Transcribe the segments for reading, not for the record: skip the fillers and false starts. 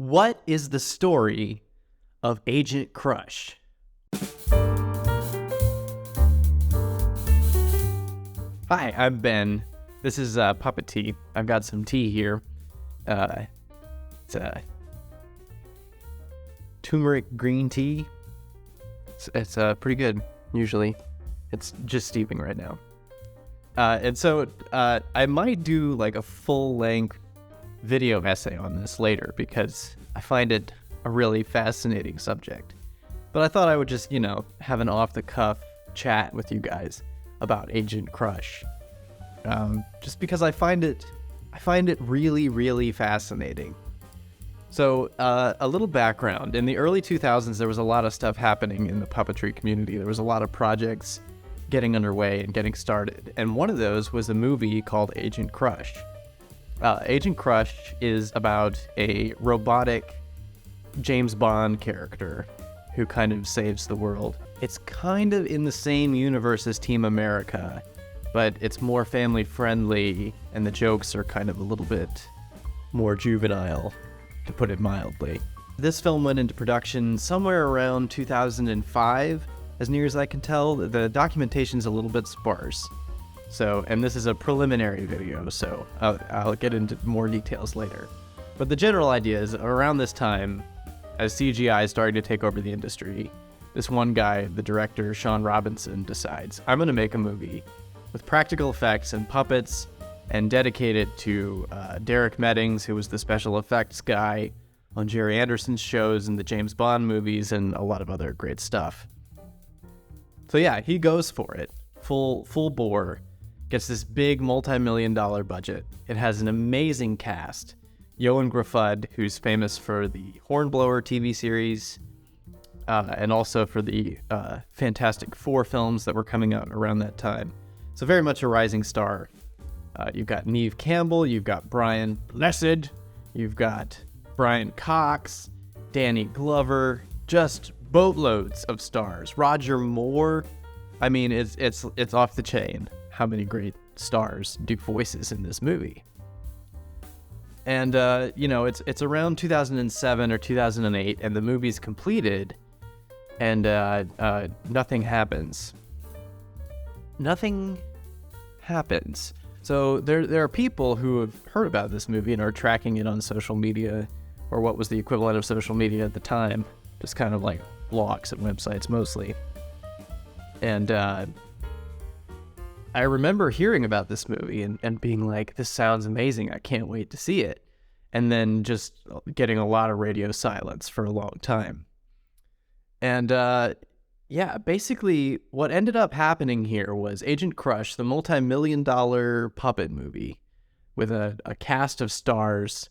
What is the story of Agent Crush? Hi, I'm Ben. This is Puppet Tea. I've got some tea here. It's turmeric green tea. It's pretty good, usually. It's just steeping right now. And so I might do like a full-length video essay on this later because I find it a really fascinating subject. But I thought I would just, have an off-the-cuff chat with you guys about Agent Crush. Just because I find it really, really fascinating. So a little background. In the early 2000s, there was a lot of stuff happening in the puppetry community. There was a lot of projects getting underway and getting started. And one of those was a movie called Agent Crush. Agent Crush is about a robotic James Bond character who kind of saves the world. It's kind of in the same universe as Team America, but it's more family-friendly, and the jokes are kind of a little bit more juvenile, to put it mildly. This film went into production somewhere around 2005, as near as I can tell. The documentation's a little bit sparse. And this is a preliminary video, so I'll get into more details later. But the general idea is around this time, as CGI is starting to take over the industry, this one guy, the director, Sean Robinson, decides, I'm going to make a movie with practical effects and puppets and dedicate it to Derek Meddings, who was the special effects guy on Jerry Anderson's shows and the James Bond movies and a lot of other great stuff. So yeah, he goes for it, full bore. Gets this big multi-million-dollar budget. It has an amazing cast. Johan Gruffudd, who's famous for the Hornblower TV series, and also for the Fantastic Four films that were coming out around that time. So very much a rising star. You've got Neve Campbell, you've got Brian Blessed, you've got Brian Cox, Danny Glover, just boatloads of stars. Roger Moore. I mean, it's off the chain how many great stars do voices in this movie. And, it's around 2007 or 2008, and the movie's completed, and nothing happens. Nothing happens. So there are people who have heard about this movie and are tracking it on social media, or what was the equivalent of social media at the time, just kind of like blogs and websites mostly. And I remember hearing about this movie and being like, this sounds amazing, I can't wait to see it. And then just getting a lot of radio silence for a long time. And basically what ended up happening here was Agent Crush, the multi-million-dollar puppet movie with a cast of stars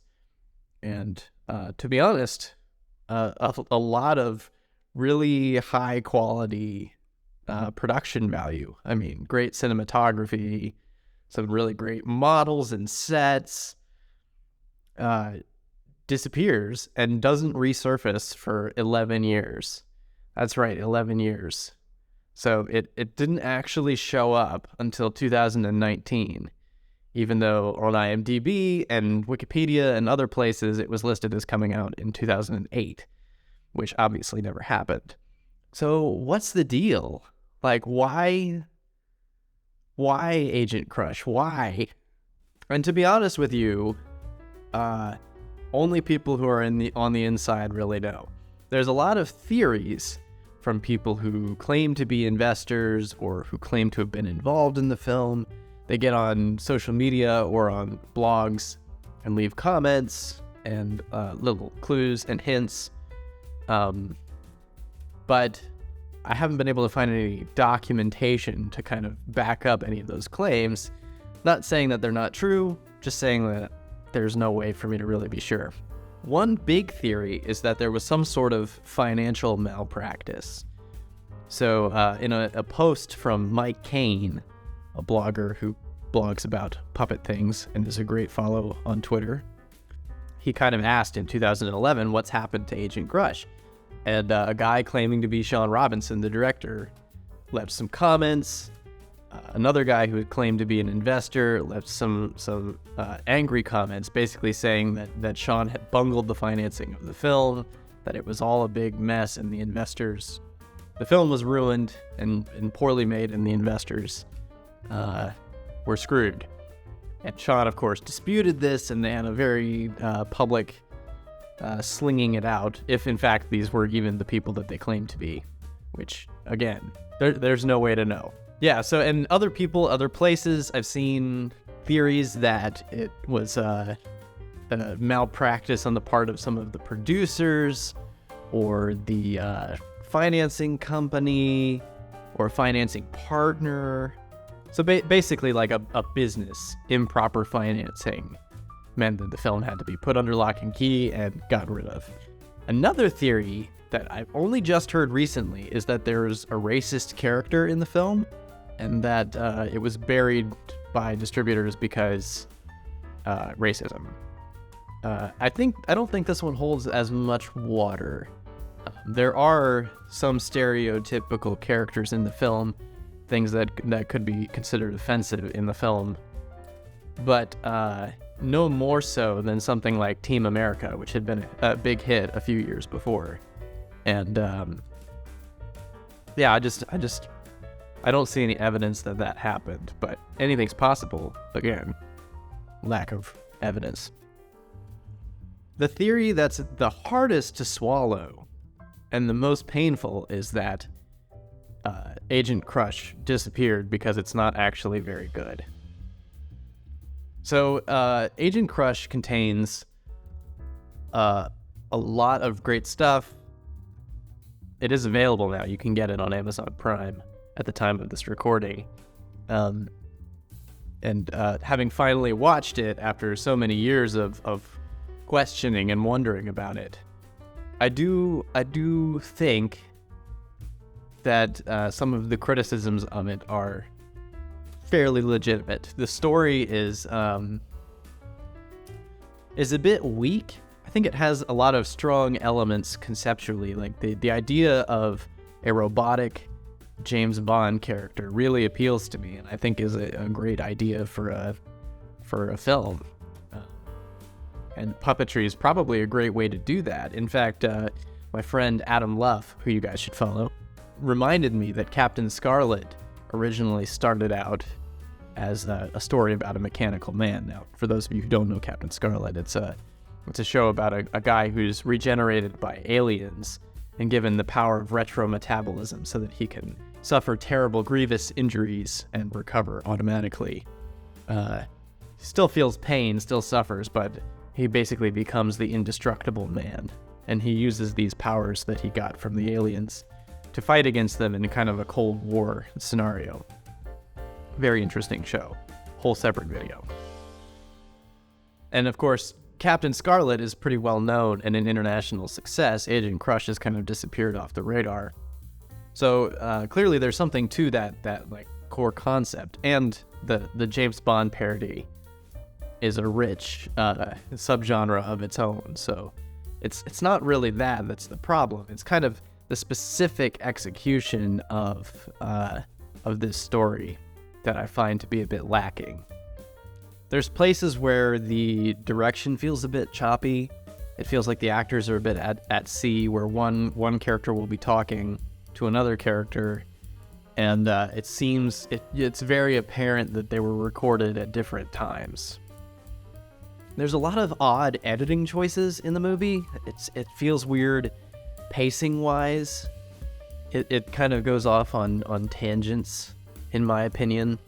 and, to be honest, a lot of really high-quality production value. I mean, great cinematography, some really great models and sets, disappears and doesn't resurface for 11 years. That's right, 11 years. So it didn't actually show up until 2019, even though on IMDb and Wikipedia and other places it was listed as coming out in 2008, which obviously never happened. So what's the deal? Like, why Agent Crush? Why? And to be honest with you, only people who are on the inside really know. There's a lot of theories from people who claim to be investors or who claim to have been involved in the film. They get on social media or on blogs and leave comments and little clues and hints. But I haven't been able to find any documentation to kind of back up any of those claims. Not saying that they're not true, just saying that there's no way for me to really be sure. One big theory is that there was some sort of financial malpractice. So in a post from Mike Kane, a blogger who blogs about puppet things and is a great follow on Twitter, he kind of asked in 2011 what's happened to Agent Crush. And a guy claiming to be Sean Robinson, the director, left some comments, another guy who had claimed to be an investor left some angry comments, basically saying that Sean had bungled the financing of the film, that it was all a big mess, and the film was ruined and poorly made, and the investors were screwed. And Sean, of course, disputed this, and they had a very public slinging it out, if in fact these were even the people that they claimed to be, which, again, there's no way to know. Yeah, so and other people, other places, I've seen theories that it was a malpractice on the part of some of the producers or the financing company or financing partner. So basically like a business improper financing meant that the film had to be put under lock and key and got rid of. Another theory that I've only just heard recently is that there's a racist character in the film, and that it was buried by distributors because racism. I don't think this one holds as much water. There are some stereotypical characters in the film, things that could be considered offensive in the film, but no more so than something like Team America, which had been a big hit a few years before. And yeah, I don't see any evidence that happened, but anything's possible. Again, lack of evidence. The theory that's the hardest to swallow and the most painful is that Agent Crush disappeared because it's not actually very good. So Agent Crush contains a lot of great stuff. It is available now. You can get it on Amazon Prime at the time of this recording. And having finally watched it after so many years of questioning and wondering about it, I do think that some of the criticisms of it are fairly legitimate. The story is a bit weak. I think it has a lot of strong elements conceptually, like the idea of a robotic James Bond character really appeals to me, and I think is a great idea for a film. And puppetry is probably a great way to do that. In fact, my friend Adam Luff, who you guys should follow, reminded me that Captain Scarlet originally started out as a story about a mechanical man. Now, for those of you who don't know Captain Scarlet, it's a show about a guy who's regenerated by aliens and given the power of retro-metabolism so that he can suffer terrible, grievous injuries and recover automatically. Still feels pain, still suffers, but he basically becomes the indestructible man, and he uses these powers that he got from the aliens to fight against them in kind of a Cold War scenario. Very interesting show. Whole separate video. And of course, Captain Scarlet is pretty well known and an international success. Agent Crush has kind of disappeared off the radar. So clearly there's something to that like core concept, and the James Bond parody is a rich subgenre of its own. So it's not really that's the problem. It's kind of the specific execution of this story that I find to be a bit lacking. There's places where the direction feels a bit choppy. It feels like the actors are a bit at sea, where one character will be talking to another character, and it seems it's very apparent that they were recorded at different times. There's a lot of odd editing choices in the movie. It feels weird pacing-wise. It kind of goes off on tangents, in my opinion.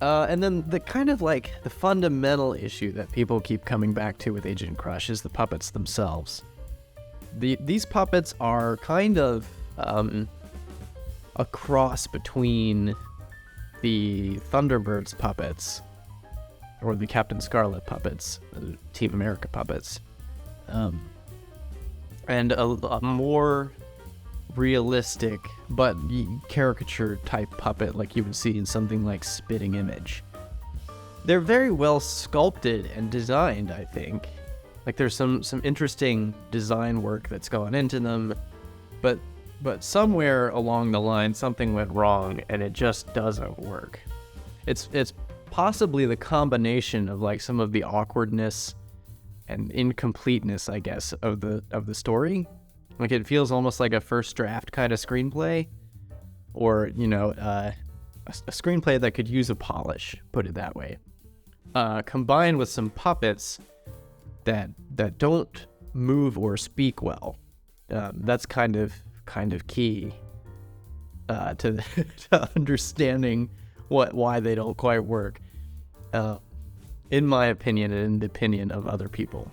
And then the kind of like the fundamental issue that people keep coming back to with Agent Crush is the puppets themselves. These puppets are kind of a cross between the Thunderbirds puppets, or the Captain Scarlet puppets, Team America puppets, and a more realistic but caricature type puppet like you would see in something like Spitting Image. They're very well sculpted and designed, I think. Like there's some interesting design work that's gone into them, but but somewhere along the line something went wrong and it just doesn't work. It's possibly the combination of like some of the awkwardness and incompleteness, I guess, of the story. Like it feels almost like a first draft kind of screenplay, or a screenplay that could use a polish, put it that way, combined with some puppets that don't move or speak well. That's kind of key to understanding why they don't quite work, in my opinion and in the opinion of other people.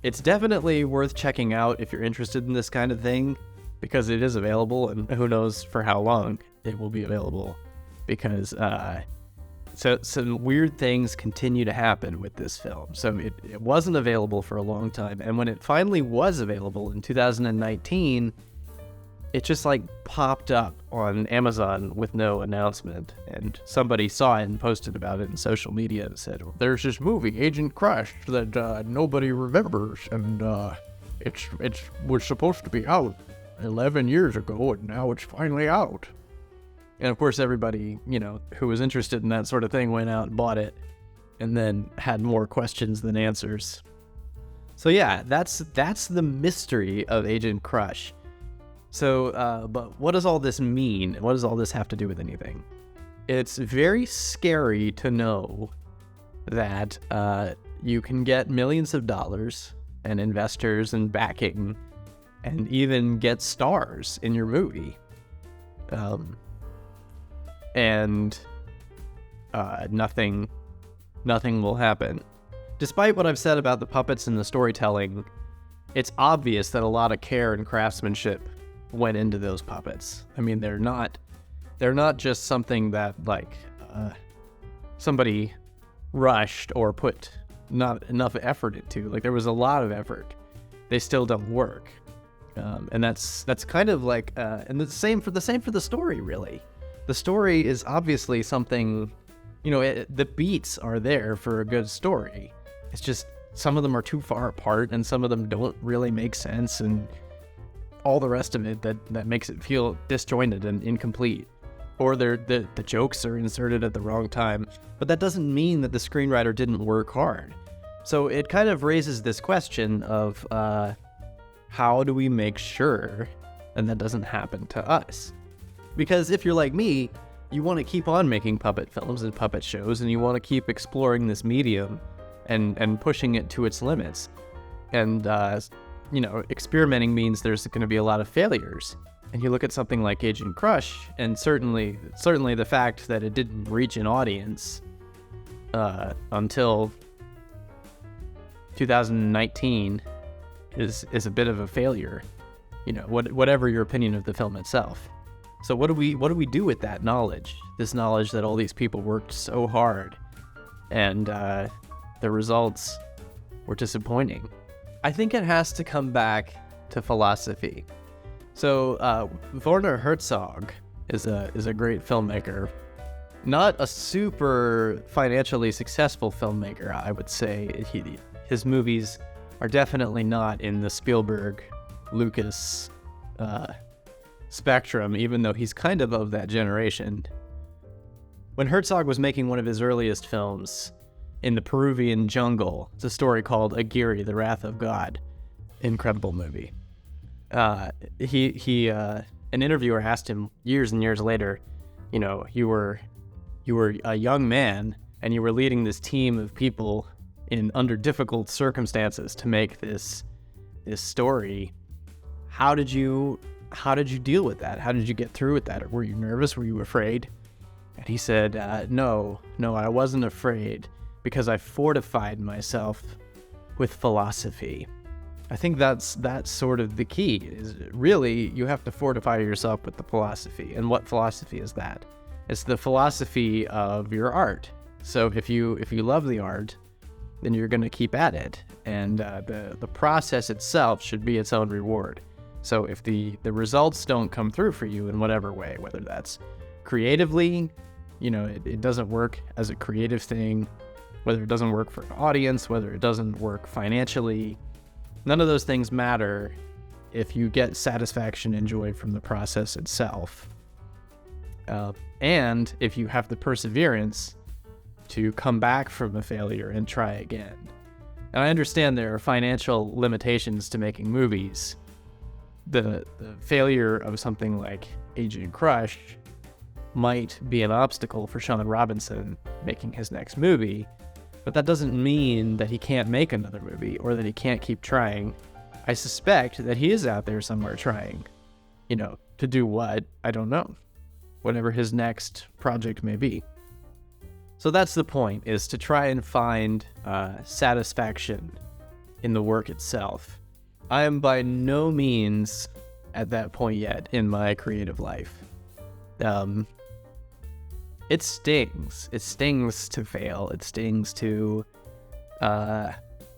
It's definitely worth checking out if you're interested in this kind of thing, because it is available, and who knows for how long it will be available, because so some weird things continue to happen with this film. So it wasn't available for a long time, and when it finally was available in 2019, it just like popped up on Amazon with no announcement, and somebody saw it and posted about it in social media and said, well, there's this movie, Agent Crush, that nobody remembers, and it was supposed to be out 11 years ago, and now it's finally out. And of course, everybody, who was interested in that sort of thing went out and bought it, and then had more questions than answers. So yeah, that's the mystery of Agent Crush. So, but what does all this mean? What does all this have to do with anything? It's very scary to know that you can get millions of dollars and investors and backing, and even get stars in your movie. And nothing will happen. Despite what I've said about the puppets and the storytelling, it's obvious that a lot of care and craftsmanship went into those puppets. I mean, they're not just something that like somebody rushed or put not enough effort into. Like, there was a lot of effort. They still don't work, and that's kind of like and the same for the story. Really, the story is obviously something. The beats are there for a good story. It's just some of them are too far apart, and some of them don't really make sense, and all the rest of it that makes it feel disjointed and incomplete, or the jokes are inserted at the wrong time. But that doesn't mean that the screenwriter didn't work hard. So it kind of raises this question of how do we make sure that doesn't happen to us? Because if you're like me, you want to keep on making puppet films and puppet shows, and you want to keep exploring this medium and pushing it to its limits. And experimenting means there's going to be a lot of failures. And you look at something like Agent Crush, and certainly the fact that it didn't reach an audience until 2019 is a bit of a failure. Whatever your opinion of the film itself. So what do we do with that knowledge? This knowledge that all these people worked so hard, and the results were disappointing. I think it has to come back to philosophy. So Werner Herzog is a great filmmaker, not a super financially successful filmmaker, I would say. His movies are definitely not in the Spielberg, Lucas spectrum, even though he's kind of that generation. When Herzog was making one of his earliest films, in the Peruvian jungle, it's a story called Aguirre, The Wrath of God. Incredible movie. An interviewer asked him years and years later, you were a young man and you were leading this team of people under difficult circumstances to make this story. How did you deal with that? How did you get through with that? Or were you nervous? Were you afraid? And he said, no, I wasn't afraid, because I fortified myself with philosophy. I think that's sort of the key, is really you have to fortify yourself with the philosophy. And what philosophy is that? It's the philosophy of your art. So if you love the art, then you're going to keep at it. And the process itself should be its own reward. So if the results don't come through for you in whatever way, whether that's creatively, it doesn't work as a creative thing, whether it doesn't work for an audience, whether it doesn't work financially, none of those things matter if you get satisfaction and joy from the process itself, and if you have the perseverance to come back from a failure and try again. And I understand there are financial limitations to making movies. The failure of something like Agent Crush might be an obstacle for Sean Robinson making his next movie, but that doesn't mean that he can't make another movie or that he can't keep trying. I suspect that he is out there somewhere trying, to do what? I don't know. Whatever his next project may be. So that's the point, is to try and find satisfaction in the work itself. I am by no means at that point yet in my creative life. It stings. It stings to fail. It stings to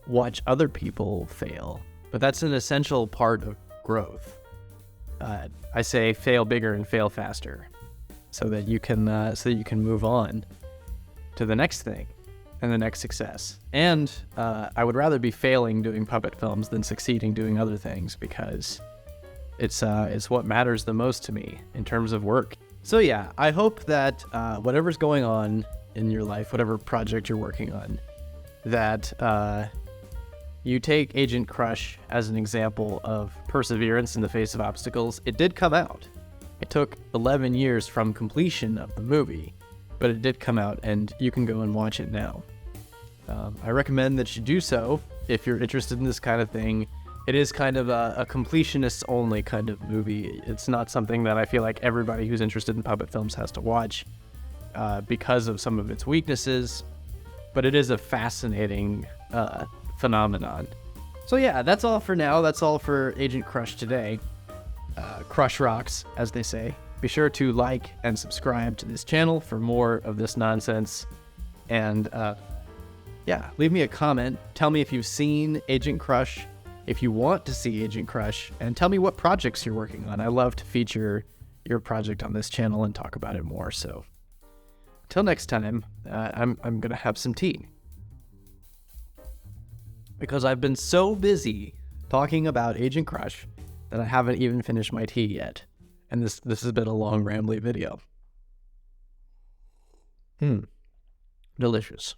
watch other people fail. But that's an essential part of growth. I say fail bigger and fail faster, so that you can move on to the next thing and the next success. And I would rather be failing doing puppet films than succeeding doing other things, because it's what matters the most to me in terms of work. So yeah, I hope that whatever's going on in your life, whatever project you're working on, that you take Agent Crush as an example of perseverance in the face of obstacles. It did come out. It took 11 years from completion of the movie, but it did come out, and you can go and watch it now. I recommend that you do so if you're interested in this kind of thing. It is kind of a completionist-only kind of movie. It's not something that I feel like everybody who's interested in puppet films has to watch because of some of its weaknesses, but it is a fascinating phenomenon. So yeah, that's all for now. That's all for Agent Crush today. Crush rocks, as they say. Be sure to like and subscribe to this channel for more of this nonsense. And yeah, leave me a comment. Tell me if you've seen Agent Crush, if you want to see Agent Crush, and tell me what projects you're working on. I love to feature your project on this channel and talk about it more. So until next time, I'm going to have some tea, because I've been so busy talking about Agent Crush that I haven't even finished my tea yet. And this has been a long, rambly video. Delicious.